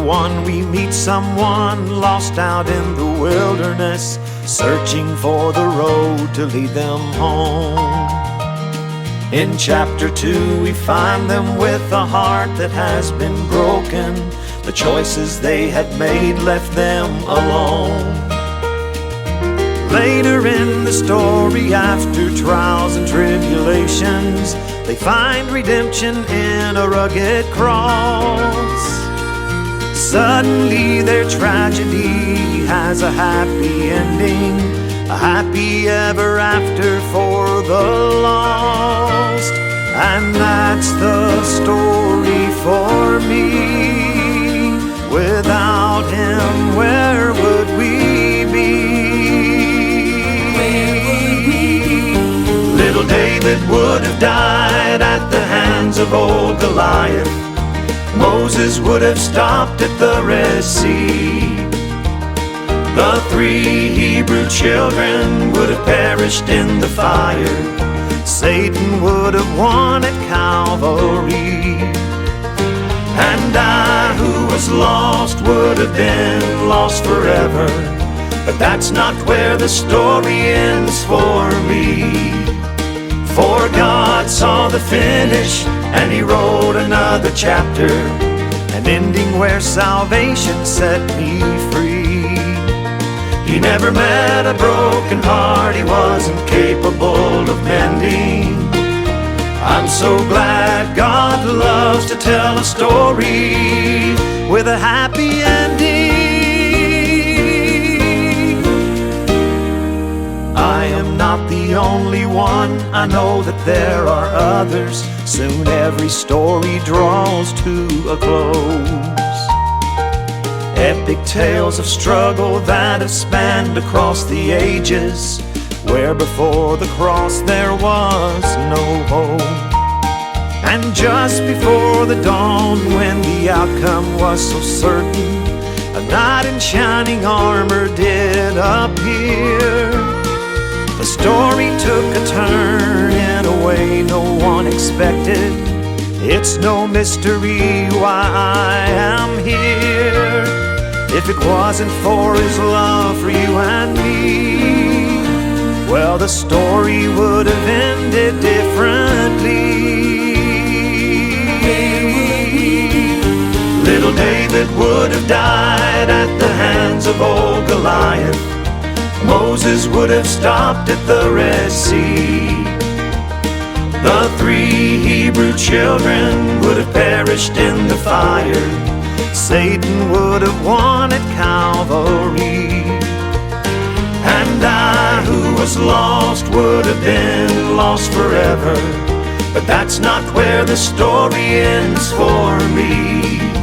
one we meet someone lost out in the wilderness, searching for the road to lead them home. In chapter 2 we find them with a heart that has been broken. The choices they had made left them alone. Later in the story, after trials and tribulations, they find redemption in a rugged cross. Suddenly their tragedy has a happy ending, a happy ever after for the lost. And that's the story for me. Without him, where would we be? Little David would have died at the hands of old Goliath. Moses would have stopped at the Red Sea. The 3 Hebrew children would have perished in the fire. Satan would have won at Calvary. And I, who was lost, would have been lost forever. But that's not where the story ends for me. For God saw the finish, and He wrote another chapter, an ending where salvation set me free. He never met a broken heart He wasn't capable of mending. I'm so glad God loves to tell a story with a happy ending. I am not the only one, I know that there are others. Soon every story draws to a close. Epic tales of struggle that have spanned across the ages, where before the cross there was no hope. And just before the dawn, when the outcome was so certain, a knight in shining armor did appear. The story took a turn in a way no one expected. It's no mystery why I am here. If it wasn't for His love for you and me, well, the story would have ended differently. Little David would have died at the hands of old Goliath. Moses would have stopped at the Red Sea. The 3 Hebrew children would have perished in the fire. Satan would have won at Calvary. And I, who was lost, would have been lost forever. But that's not where the story ends for me.